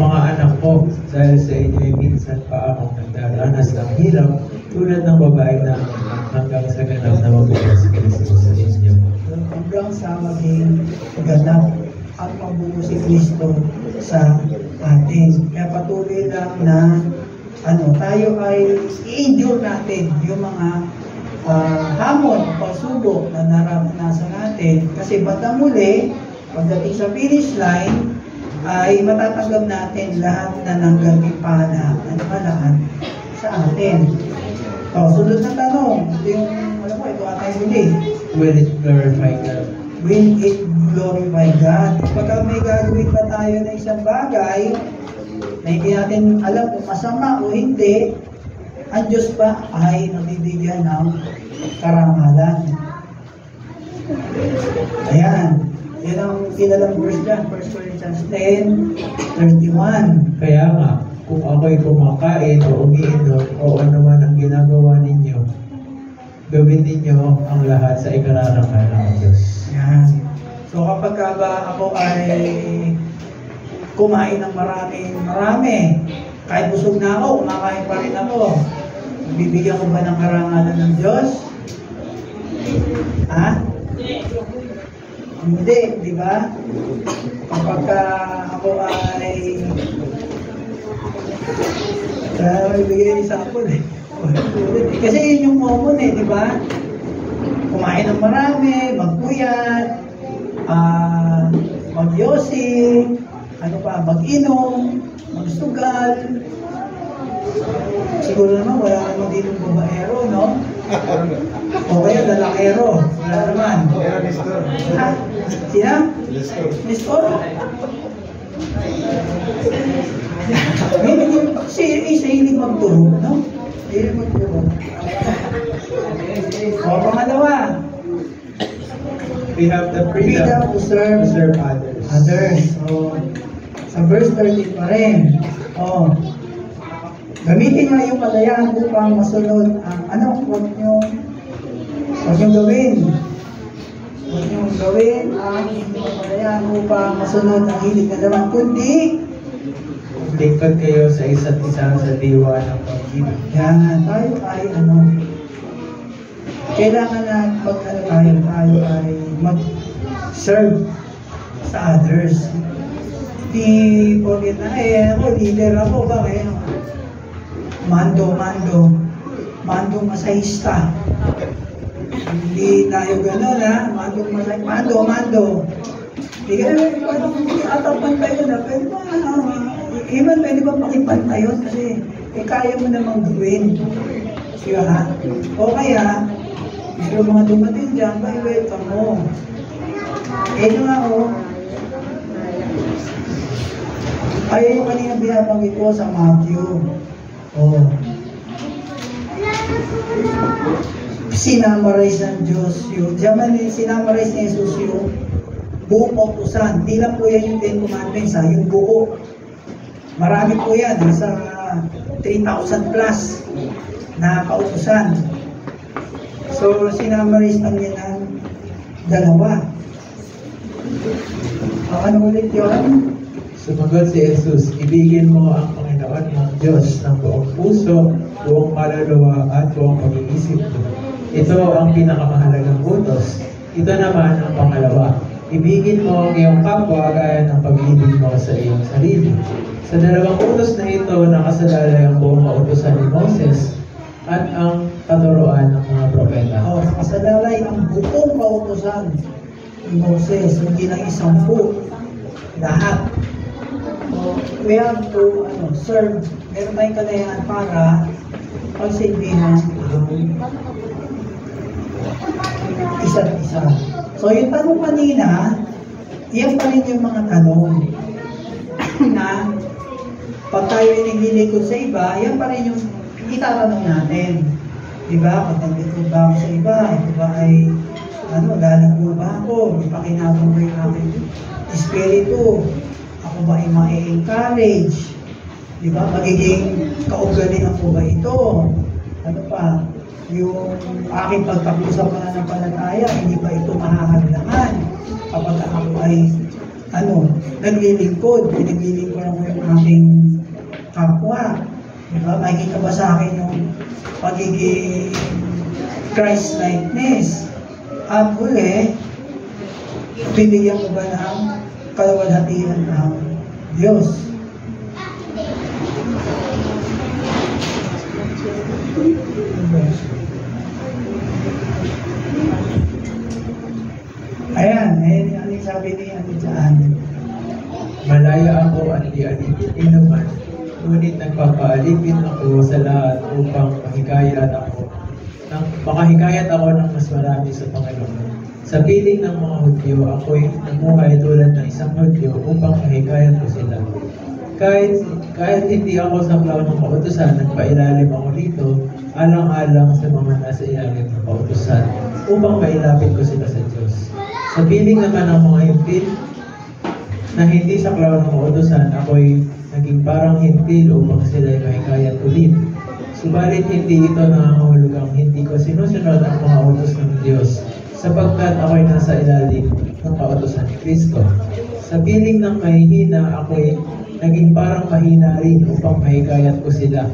Mga anak ko, dahil sa inyo minsan pa akong nagdaranas ng hirap tulad ng babae na hanggang sa ganap na mabuhay si Kristo sa inyo. Hanggang sa maging ganap at mabuo si Kristo sa atin. Kaya patuloy lang na tayo ay i-endure natin yung mga hamon o pagsubok na naranasan natin. Kasi bandang muli, pagdating sa finish line, ay matatanggap natin lahat na nanggaling pahalaan sa atin. So, sunod na tanong, ito atay huli. Will it glorify God? Will it glorify God? Kapag may gagawin pa tayo na isang bagay na hindi natin alam kung masama o hindi, ang Diyos pa ay nabibigyan ng karangalan. Ayan. Yan ang kilalang verse dyan, 1 Corinthians 10:31. Kaya nga, kung ako'y kumakain o umiinom o ano man ang ginagawa ninyo, gawin ninyo ang lahat sa ikararangal ng Diyos. Yan. So kapag ba ako ay kumain ng marami, kahit busog na ako, kumakain pa rin ako, bibigyan ko ba ng karangalan ng Diyos? Ha? Hindi, di ba? Kapag ako ay bigyan example kasi yun yung common di ba? Kumain ng marami, magpuyat, magyosi, mag-inom, magsugal. Siguro naman wala naman dito babaero, no? O kaya lalakero. Wala naman. Ha? Sina? Nestor? Kasi isa hilig magturo, no? Hilig magturo. O pangalawa, We have the freedom to serve others. So, sa verse 13 pa rin. Gamitin nyo yung kalayaan upang masunod ang huwag nyo gawin. Huwag nyo gawin ang inyong kalayaan upang masunod ang hilig na naman, kundi lingkod kayo sa isa't isa sa diwa ng pag-ibig. yan, tayo ay kailangan na tayo ay mag-serve sa others. Hindi porket na ako, leader ako, bakit? Mando masahista. Hindi tayo gano'n mando. Hindi ka naman, parang atapan tayo na, pero Iman, pwede ba pakipanta yun? Kasi, kaya mo namang gawin. Siya ha? O kaya, gusto mga dumating dyan, welcome mo. Ito nga o, ay yung kanina binabanggit ko sa Matthew. O, sinamarize ng Diyos yun. Diyan sinamarize ni Jesus yung buong kautusan. Di lang po yan yung 10 Commandments, ha? Yung buo. Marami po yan, nasa 3,000 plus na kautusan. So, sinamarize lang yan ng dalawa. Ano ulit yun? Sumagot si Jesus, ibigin mo ang Panginoon ng Diyos ng buong puso, buong kaluluwa at buong pag-iisip mo. Ito ang pinakamahalagang utos. Ito naman ang pangalawa. Ibigin mo ang iyong kapwa gaya ng pag-ibig mo sa iyong sarili. Sa dalawang utos na ito, nakasalalay ang buong kautusan ni Moses at ang katuruan ng mga propeta. Nakasalalay ang buong kautusan ni Moses, hindi lang 10, lahat. We have to serve, meron tayong kalayahan para pagsilbihan isa't isa. So yung tanong kanina, yan pa rin yung mga tanong na pag tayo ay naglilingkod sa iba, yan pa rin yung itatanong natin. Diba? Pag naglilingkod ba ako sa iba, ito ba ay lalago ba ako? Ipakinabang ba yung aking espiritu? Ako ba ay ma-encourage? Diba? Magiging kaugalingan ko ba ito? Ano pa? Yung aking pagtakbo sa pananampalataya, hindi ba ito mahahaglangan? Kapag ako ay naglilingkod, pinaglilingkod ako yung aking kapwa. Diba? Makikita ba sa akin yung pagiging Christ-likeness? At huli, bibigyan ko ba ng kalawalhatian ng Diyos? Ayan, ano yung sabi ni dyan? Malaya ako at di alipin naman, ngunit nagpapaalipin ako sa lahat upang makahikayat ako ng mas marami sa Panginoon. Sa piling ng mga Hudyo, ako'y namuhay tulad ng isang Hudyo upang mahikayat ko sila. Kahit hindi ako saklaw ng kautusan, nagpailalim ako rito, alang-alang sa mga nasa ilalim ng kautusan, upang mailapit ko sila sa Diyos. Sa piling naman ng mga hintil, na hindi saklaw ng kautusan, ako'y naging parang hintil upang sila'y mahikayat ulit. Subalit hindi ito nangangahulugang hindi ko sinusunod ang mga utos ng Diyos, sapagkat ako'y nasa ilalim ng kautusan ni Kristo. Sa piling ng mahihina, ako'y naging parang mahina rin upang mahikayat ko sila.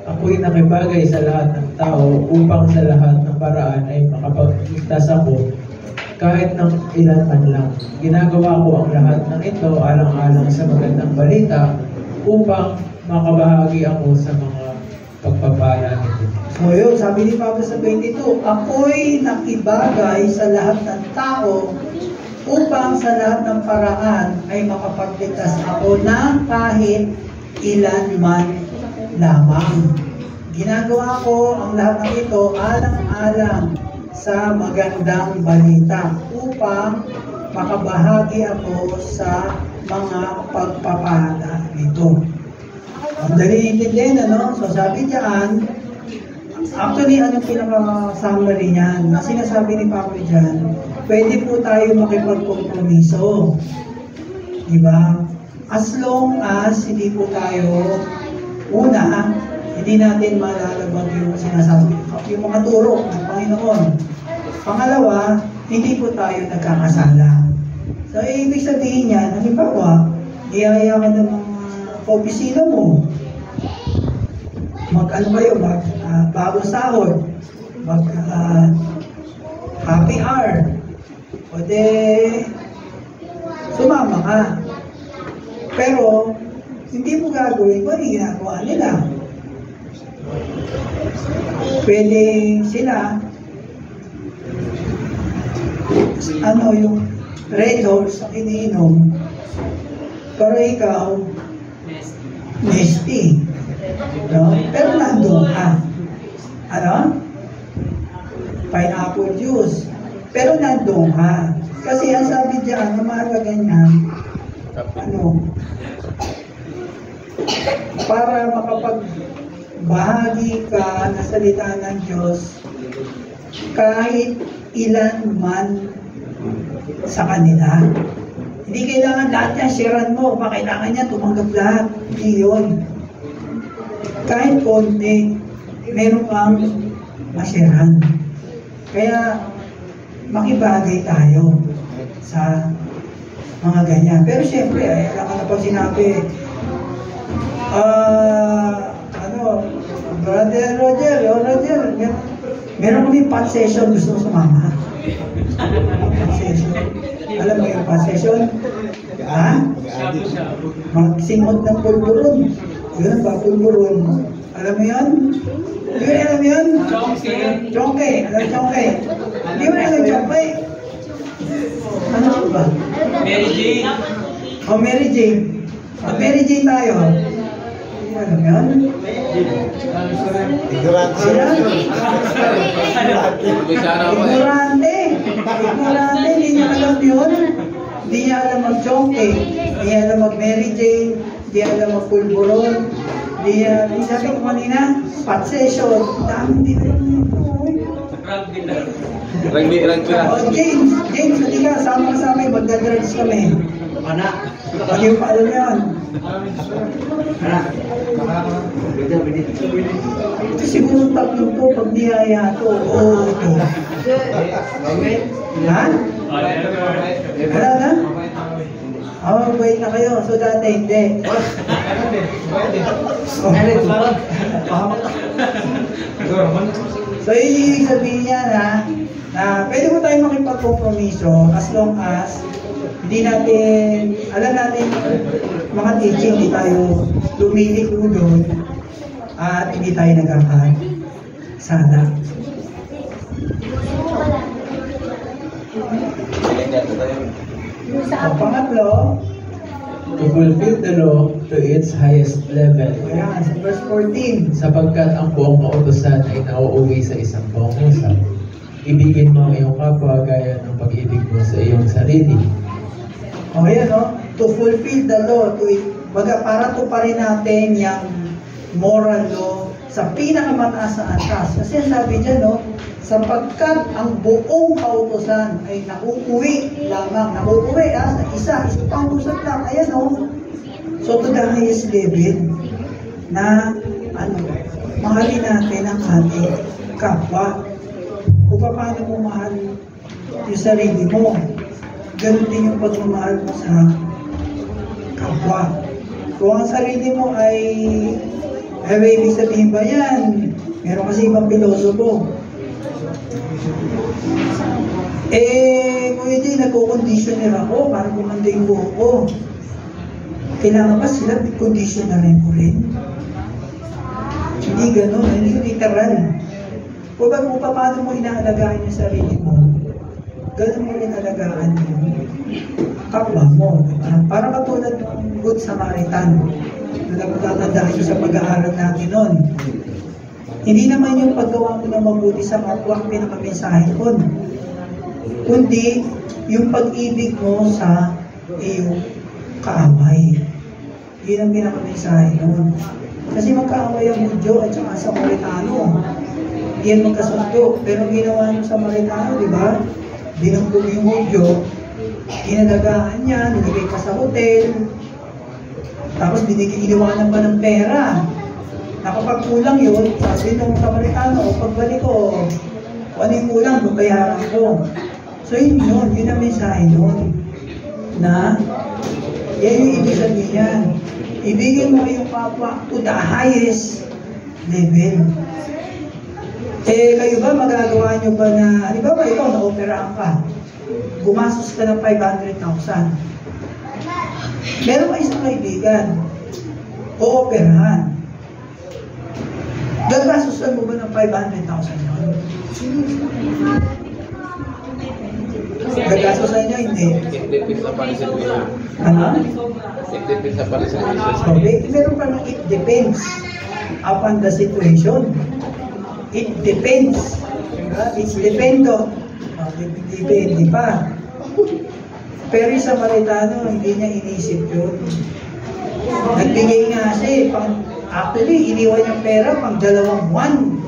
Ako'y nakibagay sa lahat ng tao upang sa lahat ng paraan ay makapagligtas ako kahit ng ilan man lang. Ginagawa ko ang lahat ng ito alang-alang sa magandang balita upang makabahagi ako sa mga pagpapala nito. So yun, sabi ni Pablo sa 22, ako'y nakibagay sa lahat ng tao upang sa lahat ng paraan ay makapagligtas ako ng kahit ilan man lamang. Ginagawa ko ang lahat ng ito alang-alang sa magandang balita upang makabahagi ako sa mga pagpapala nito. Ang dali intindihin, So sabi diyan, actually, pinaka-summary niyan? Na sinasabi ni Pablo diyan, pwede po tayo makipagkompromiso. Diba? As long as hindi po tayo, una, hindi natin malalabag yung sinasabi, yung mga turo ng Panginoon. Pangalawa, hindi po tayo nagkakasala. So, ibig sabihin niyan, halimbawa, iyaya ka ng mga opisina mo, bagong sahod, happy hour, o de, sumama ka. Pero, hindi mo gagawin kung ano ginagawa nila. Pwede sila, yung red horse ang iniinom, pero ikaw, nasty. No? Pero nandun ka. Ano? Pineapple juice. Pero nandun ka. Kasi ang sabi dyan, ang mahalaga ganyan, ano, para makapagbahagi ka na salita ng Diyos kahit ilan man sa kanila. Hindi kailangan lahat yan, sharean mo. Kailangan niya tumanggap lahat. Hindi yun. Kahit konti, meron kang masharean. Kaya, makibagay tayo sa mga ganyan. Pero siyempre, alam ka na pag sinabi, Brother Roger, meron kami pot session, gusto mo sumama? Pot session. Alam mo yung pot session? Ha? Magsimot ng pulburon. Yun ba, pulburon? Alam mo yun? Alam mo yun? Chongke. Alam mo chongke? Hindi mo alam chongke? Ano ba? Mary Jane. Oh, Mary Jane. Mary Jane tayo. Alam mo yun? Ignorante. Ignorante, hindi niya alam yun. Hindi niya alam mag-chongke. Hindi niya alam mag-Mary Jane. Hindi niya alam mag-pulburon. Hindi niya, sabi ko kanina, pot session. Dami din Rugby lang. James, hindi ka, sama ka sa amin, magdadrugs kami. Anak. Pag yung paalam yan. Ito siguro tatlong to, pag niyaya to, oo ito. Ha? Wala na? Wait na kayo. So dati hindi. So yun yung ibig sabihin niya na pwede mo tayong makipagkompromiso as long as hindi natin, alam natin mga teaching, hindi tayo lumiliko doon at hindi tayo nagkakasala. Pangatlo, To fulfill the law to its highest level. ayan, sa verse 14. Sapagkat ang buong kautusan ay nauuwi sa isang pangusap. Ibigin mo ang iyong kapwa gaya ng pag-ibig mo sa iyong sarili. O yan, no? To fulfill the law, para tuparin natin yung moral law sa pinakamataas na antas. Kasi sabi dyan, no? Sapagkat ang buong kautusan ay nauuwi lamang. Nauuwi, sa isang pautusan lang. Ayan, no? So, to the highest level na, mahalin natin ang ating kapwa. Kung paano mo mahal yung sarili mo, ganun din yung pagmamahal mo sa kapwa. Kung ang sarili mo ay ibig sabihin ba yan? Meron kasi ibang pilosopo. Kuya Jay, nagko-conditioner ako para kumanda yung buho ko. Kailangan ba sila conditionerin ko rin? Hindi gano'n, hindi literal. Kung paano mo inaalagaan yung sarili mo, gano'n mo rin alagaan yung kapwa mo. Diba? Para katulad ng Good Samaritan. Nagtatandaan siya sa pag-aaral natin nun. Hindi naman yung paggawa mo na mabuti sa kapwa ang pinakamensahe ko. Kundi yung pag-ibig mo sa iyong kaaway. Yun ang pinakamensahe nun. Kasi magkaaway ang Hudyo at saka Samaritano. Hindi yan magkasundo. Pero ginawa ng Samaritano, di ba? Binugbog yung Hudyo, inadagaan niya, nilagay pa sa hotel, tapos iniwanan pa ng pera. Nakapagkulang yun, sabi ng Samaritano, pagbalik ko, kung ano yung kulang, babayaran ko. So yun, yun ang mensahe nun. Na, yan yung ibig sabihin yan. Ibigin mo yung kapwa to the highest level. Kayo ba, magagawa nyo ba na, di ba ikaw, na-operaan ka? Gumastos ka ng 500,000. Meron ka isang kaibigan, o-operahan. Gagastusan mo ba ng 500,000 yun? Gagastusan nyo, hindi. It depends sa situation. Ano? It depends sa situation. Okay, meron pa ng it depends upon the situation. It depends. It's dependo. Depende pa. Pero yung Samaritano, hindi niya inisip yun. Nagbigay nga siya actually, iniwan yung pera pang 2 buwan.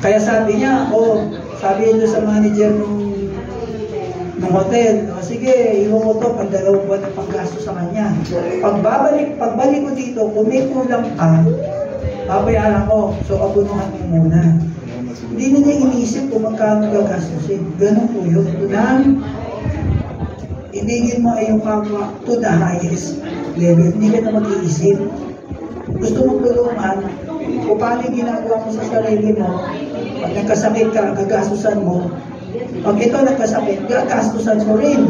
Kaya sabi niya, sabi niya sa manager ng hotel, sige, iwan mo to pang 2 buwan ng panggasto sa kanya. Pagbalik ko dito, kung may kulang pa, babayaran ko. So, abunuhan mo muna. Hindi na niya inisip kung magkano gagastusin. Ganun po yun. Ibigin mo ay yung kapwa to the highest level. Hindi ka na mag-iisip. Gusto mong tulungan, kung paano ginagawa mo sa sarili mo, pag nagkasakit ka, gagastusan mo. Pag ito nagkasakit, gagastusan mo rin.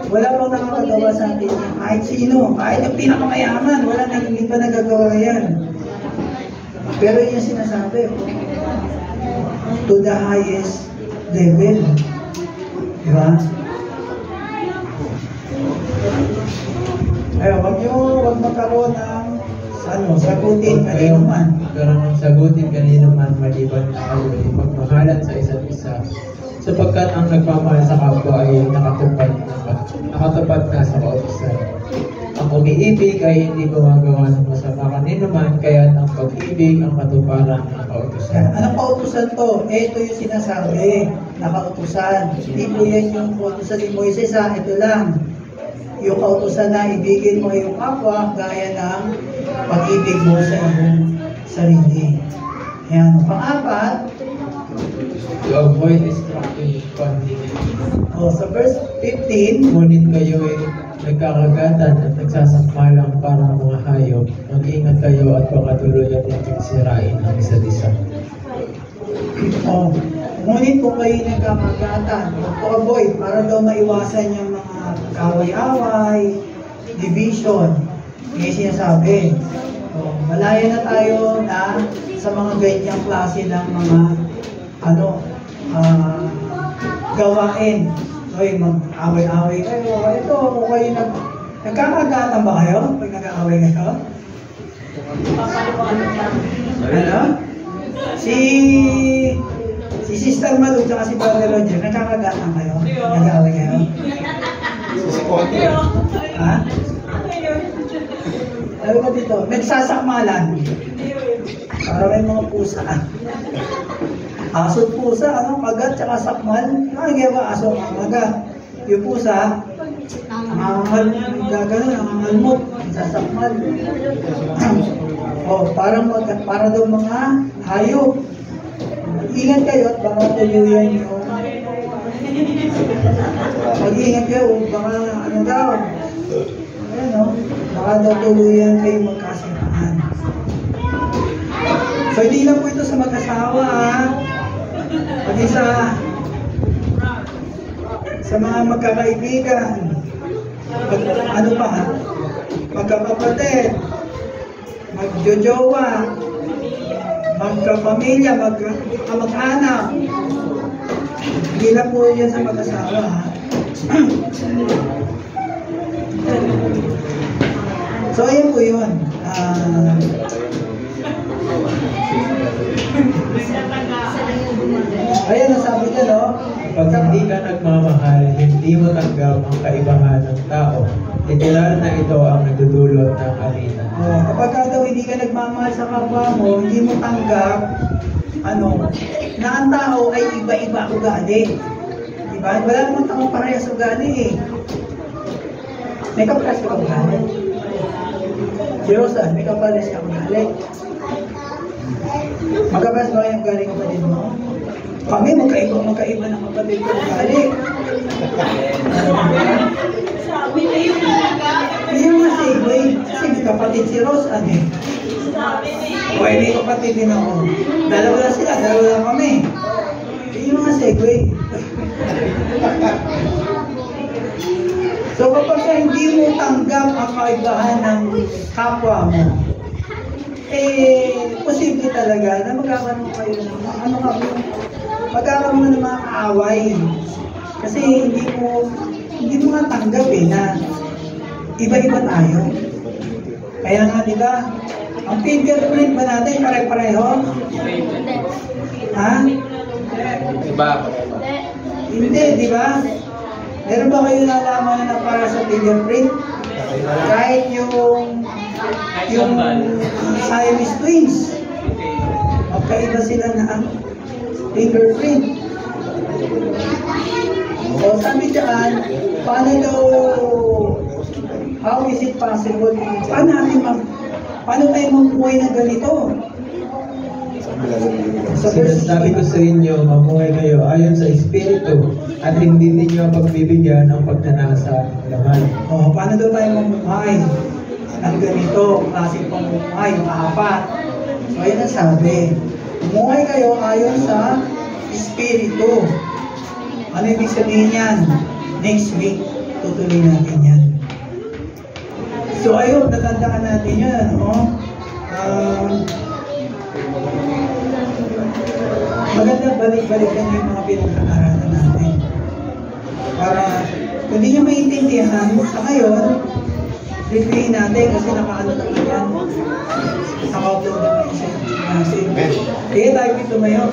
Wala pang nakakagawa sa atin yan. Kahit sino, kahit yung pinakamayaman, hindi pa nagagawa yan. Pero yun yung sinasabi, to the highest level. Diba? Ay, wag magkaroon ng sagutin kanino man. Karang sagutin kanino man maliban na kayo ay magmahalan sa isa't isa. Sapagkat ang nagmamahal sa kapwa ay nakatupad na sa kautusan. Ang umiibig ay hindi gumagawa ng masama kanino man, kaya ang pag-ibig ang katuparan ng kautusan. Anong kautusan to? Ito yung sinasabi na kautusan. Hindi po yan yung kautusan ni Moises, ito lang. Yung kautusan na ibigin mo yung kapwa gaya ng pag-ibig mo sa iyong sarili. Ayan. Pang-apat, To avoid destructive conflict. sa verse 15, Ngunit kayo ay nagkakagatan at nagsasakmalang para mga hayop. Mag-ingat kayo at baka tuluyan ninyong sirain ang isa't isa. ngunit kung kayo nagkakagatan, to avoid, para daw maiwasan yung mga kaway-away, division, yung sinasabi. Malaya na tayo na sa mga ganyang klase ng mga gawain. Mag-away-away kayo. Ito, kung kayo nagkakagatan ba kayo? Pag nag-aaway kayo? Ano? Si Sister Malu at si Brother Roger, nagkakagatan kayo? Nag-aaway kayo? Ha? Ano ba dito? Nagsasakmalan. Para may mga pusa. Aso at pusa, kagat, tsaka sakmal. Nakagiwa aso ang kagat. Yung pusa, nangangalmot, sasakmal. Para daw mga hayop. Ingat kayo at baka tuluyan nyo. Mag-ingat kayo, baka baka daw tuluyan kayo magkasiraan. So, hindi lang po ito sa mag-asawa, pati sa mga magkakaibigan, magkakapatid, magjojowa, magkapamilya, magkamag-anak. Hindi lang po yan sa mag-asawa. So, ayun po yun. Ayan, nasabi niya, no? Pag hindi ka nagmamahal, hindi mo tanggap ang kaibahan ng tao. Literal na ito ang nagdudulot ng alina. Kapag daw hindi ka nagmamahal sa kapwa mo, hindi mo tanggap, na ang tao ay iba-iba ugali. Diba? Wala namang taong parehas ugali eh. May kapares ka ugali. Si Rosa, may kapares ka ugali. Magkapares ba kayong ugali kapatid mo? Kami, magkaiba ng kapatid ko ugali. Hindi nga segue. Kasi may kapatid si Rosa eh. Okay, may kapatid din ako. Dalawa lang sila, dalawa lang kami. Hindi nga segue. So kapag hindi mo tanggap ang kaibahan ng kapwa mo, posible talaga na magkakaroon kayo ng magkakaroon ng mga kaaway. Kasi hindi mo nga tanggap na iba-iba tayo. Kaya nga, di ba, ang fingerprint ba natin pare-pareho? Ha? Iba. Hindi, di ba? Meron ba kayo nalaman na para sa fingerprint? Kahit yung Siamese twins, magkaiba sila na ang fingerprint. O sabi dyan, how is it possible? Paano tayo mamuhay na ganito? Sinasabi ko sa inyo, mamuhay kayo ayon sa Espiritu at hindi ninyo pagbibigyan ng pagtanasa ng laman. O, paano daw tayo mamuhay ng ganito, klaseng pamumuhay, maapat? So, ayun ang sabi. Mamuhay kayo ayon sa Espiritu. Ano ibig sabihin yan? Next week, tutuloy natin yan. So, ayun, natandaan natin yan, no? Maganda balik-balikan yung mga pinag-aaralan natin. Para, kung hindi nyo maintindihan, sa ngayon, review natin kasi nakaano naman yan. Naka-upload naman siya. Sige tayo tumayo.